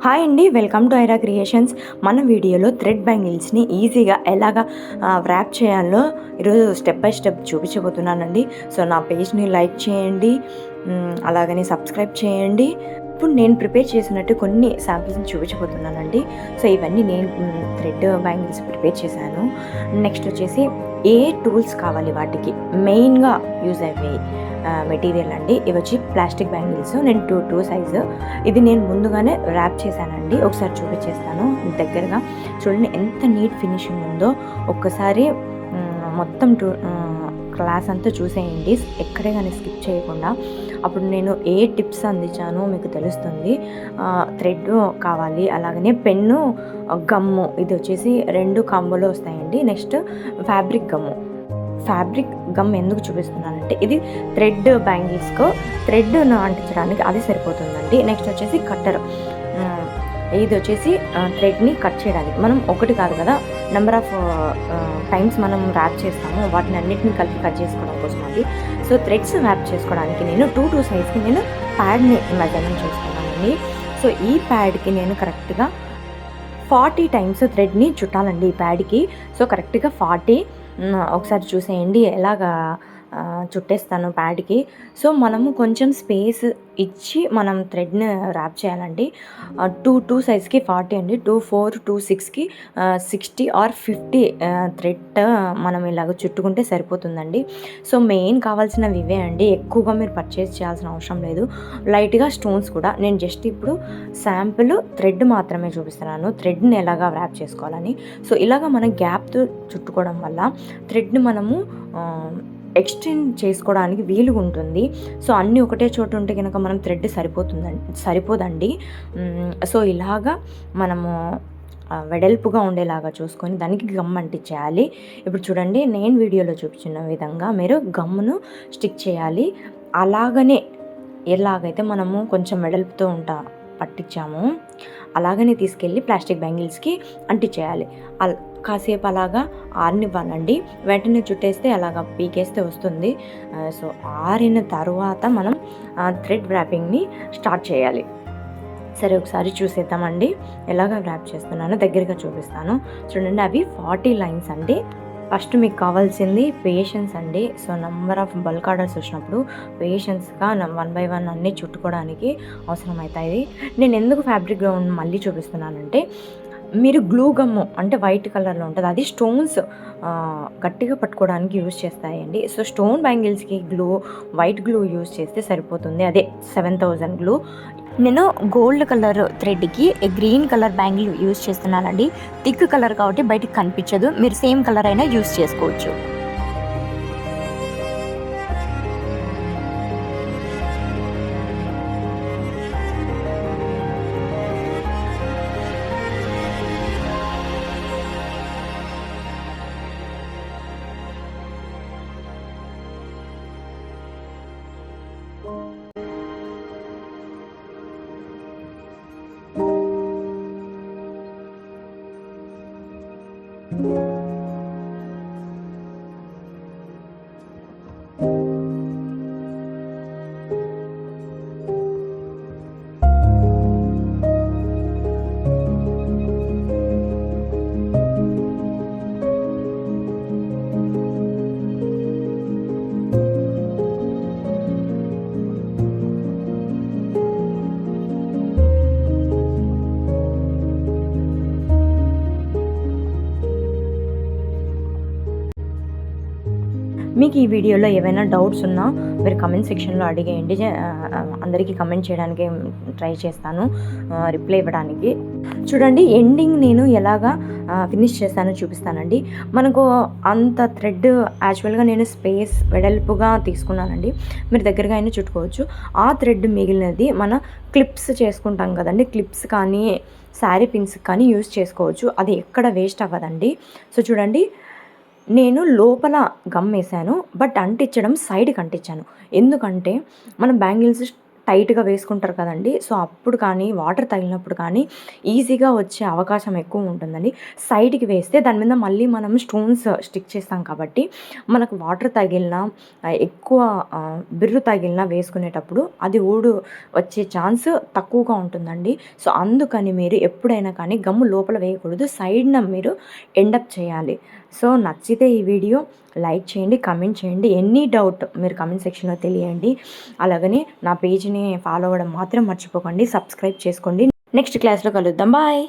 Hi అండి, welcome to Aira creations. మన వీడియోలో థ్రెడ్ బ్యాంగిల్స్ని ఈజీగా ఎలాగా వ్రాప్ చేయాలో ఈరోజు స్టెప్ బై స్టెప్ చూపించబోతున్నానండి. సో నా పేజ్ని లైక్ చేయండి, అలాగని సబ్స్క్రైబ్ చేయండి. ఇప్పుడు నేను ప్రిపేర్ చేసినట్టు కొన్ని శాంపిల్స్ని చూపించబోతున్నానండి. సో ఇవన్నీ నేను థ్రెడ్ బ్యాంగిల్స్ ప్రిపేర్ చేశాను. నెక్స్ట్ వచ్చేసి ఏ టూల్స్ కావాలి వాటికి మెయిన్గా యూజ్ అయ్యే మెటీరియల్ అండి. ఇవి వచ్చి ప్లాస్టిక్ బ్యాంగిల్స్. నేను టూ సైజు ఇది నేను ముందుగానే ర్యాప్ చేశానండి. ఒకసారి చూపించేస్తాను దగ్గరగా. చూడండి ఎంత నీట్ ఫినిషింగ్ ఉందో. ఒక్కసారి మొత్తం క్లాస్ అంతా చూసేయండి, ఎక్కడే కానీ స్కిప్ చేయకుండా. అప్పుడు నేను ఏ టిప్స్ అందించానో మీకు తెలుస్తుంది. థ్రెడ్ కావాలి, అలాగనే పెన్ను, గమ్ము, ఇది వచ్చేసి 2 కాంబోలో వస్తాయండి. నెక్స్ట్ ఫ్యాబ్రిక్ గమ్ ఎందుకు చూపిస్తున్నానంటే ఇది థ్రెడ్ బ్యాంగిల్స్కు థ్రెడ్ను అంటించడానికి అది సరిపోతుందండి. నెక్స్ట్ వచ్చేసి కట్టర్, ఇది వచ్చేసి థ్రెడ్ని కట్ చేయడానికి. మనం ఒకటి కాదు కదా, నెంబర్ ఆఫ్ టైమ్స్ మనం ర్యాప్ చేస్తాము, వాటిని అన్నిటిని కలిపి కట్ చేసుకోవడం కోసం అది. సో థ్రెడ్స్ ర్యాప్ చేసుకోవడానికి నేను 2 సైజ్కి నేను ప్యాడ్ని మెజర్మెంట్ చేసుకున్నానండి. సో ఈ ప్యాడ్కి నేను కరెక్ట్గా 40 టైమ్స్ థ్రెడ్ని చుట్టాలండి ఈ ప్యాడ్కి. సో కరెక్ట్గా 40. ఒకసారి చూసేయండి ఎలాగా చుట్టేస్తాను ప్యాడ్కి. సో మనము కొంచెం స్పేస్ ఇచ్చి మనం థ్రెడ్ని ర్యాప్ చేయాలండి. 2 సైజ్కి 40 అండి, 2, 4, 2, 6కి 60 ఆర్ 50 థ్రెడ్ మనం ఇలాగ చుట్టుకుంటే సరిపోతుందండి. సో మెయిన్ కావాల్సినవి ఇవే అండి. ఎక్కువగా మీరు పర్చేస్ చేయాల్సిన అవసరం లేదు. లైట్గా స్టోన్స్ కూడా. నేను జస్ట్ ఇప్పుడు శాంపుల్ థ్రెడ్ మాత్రమే చూపిస్తున్నాను, థ్రెడ్ని ఎలాగా ర్యాప్ చేసుకోవాలని. సో ఇలాగ మనం గ్యాప్తో చుట్టుకోవడం వల్ల థ్రెడ్ని మనము ఎక్స్టెండ్ చేసుకోవడానికి వీలుగా ఉంటుంది. సో అన్నీ ఒకటే చోట ఉంటే కనుక మనం థ్రెడ్ సరిపోదండి. సో ఇలాగా మనము వెడల్పుగా ఉండేలాగా చూసుకొని దానికి గమ్ అంటించేయాలి. ఇప్పుడు చూడండి, నేను వీడియోలో చూపించిన విధంగా మీరు గమ్మును స్టిక్ చేయాలి. అలాగనే ఎలాగైతే మనము కొంచెం వెడల్పుతో పట్టించాము అలాగనే తీసుకెళ్ళి ప్లాస్టిక్ బ్యాంగిల్స్కి అంటించేయాలి. కాసేపు అలాగా ఆరనివ్వాలండి. వెంటనే చుట్టేస్తే అలాగా పీకేస్తే వస్తుంది. సో ఆరిన తర్వాత మనం థ్రెడ్ ర్యాపింగ్ని స్టార్ట్ చేయాలి. సరే ఒకసారి చూసేద్దామండి ఎలాగ ర్యాప్ చేస్తున్నానో. దగ్గరగా చూపిస్తాను చూడండి. అవి 40 లైన్స్ అండి. ఫస్ట్ మీకు కావాల్సింది పేషెన్స్ అండి. So number of bulk orders వచ్చినప్పుడు పేషెన్స్గా 1 by 1 అన్నీ చుట్టుకోవడానికి అవసరమవుతాయి. నేను ఎందుకు ఫ్యాబ్రిక్ గ్రౌండ్ మళ్ళీ చూపిస్తున్నానంటే, మీరు గ్లూ గమ్ము అంటే వైట్ కలర్లో ఉంటుంది, అది స్టోన్స్ గట్టిగా పట్టుకోవడానికి యూజ్ చేస్తాయండి. సో స్టోన్ బ్యాంగిల్స్కి వైట్ గ్లూ యూజ్ చేస్తే సరిపోతుంది. అదే 7000 గ్లూ. నేను గోల్డ్ కలర్ థ్రెడ్కి గ్రీన్ కలర్ బ్యాంగిల్ యూజ్ చేస్తున్నానండి. థిక్ కలర్ కాబట్టి బయటికి కనిపించదు, మీరు సేమ్ కలర్ అయినా యూజ్ చేసుకోవచ్చు. మీకు ఈ వీడియోలో ఏవైనా డౌట్స్ ఉన్నా మీరు కమెంట్ సెక్షన్లో అడిగేయండి. అందరికీ కమెంట్ చేయడానికి ట్రై చేస్తాను, రిప్లై ఇవ్వడానికి. చూడండి, ఎండింగ్ నేను ఎలాగా ఫినిష్ చేస్తానో చూపిస్తానండి. మనకు అంత థ్రెడ్ యాక్చువల్గా నేను స్పేస్ వెడల్పుగా తీసుకున్నానండి, మీరు దగ్గరగా అయినా చుట్టుకోవచ్చు. ఆ థ్రెడ్ మిగిలినది మన క్లిప్స్ చేసుకుంటాం కదండి, క్లిప్స్ కానీ శారీ పిన్స్ కానీ యూజ్ చేసుకోవచ్చు. అది ఎక్కడ వేస్ట్ అవ్వదండి. సో చూడండి, నేను లోపల గమ్ వేసాను, బట్ అంటించడం సైడ్కి అంటించాను. ఎందుకంటే మనం బ్యాంగిల్స్ టైట్గా వేసుకుంటారు కదండి, సో అప్పుడు కానీ వాటర్ తగిలినప్పుడు కానీ ఈజీగా వచ్చే అవకాశం ఎక్కువ ఉంటుందండి. సైడ్కి వేస్తే దాని మీద మళ్ళీ మనం స్టోన్స్ స్టిక్ చేస్తాం కాబట్టి మనకు వాటర్ తగిలినా ఎక్కువ బిర్రు తగిలినా వేసుకునేటప్పుడు అది ఊడు వచ్చే ఛాన్స్ తక్కువగా ఉంటుందండి. సో అందుకని మీరు ఎప్పుడైనా కానీ గమ్ము లోపల వేయకూడదు, సైడ్న మీరు ఎండప్ చేయాలి. సో నచ్చితే ఈ వీడియో లైక్ చేయండి, కమెంట్ చేయండి, ఎనీ డౌట్ మీరు కమెంట్ సెక్షన్లో తెలియండి. అలాగని నా పేజ్ని ఫాలో అవ్వడం మాత్రం మర్చిపోకండి, సబ్స్క్రైబ్ చేసుకోండి. నెక్స్ట్ క్లాస్లో కలుద్దాం. బాయ్.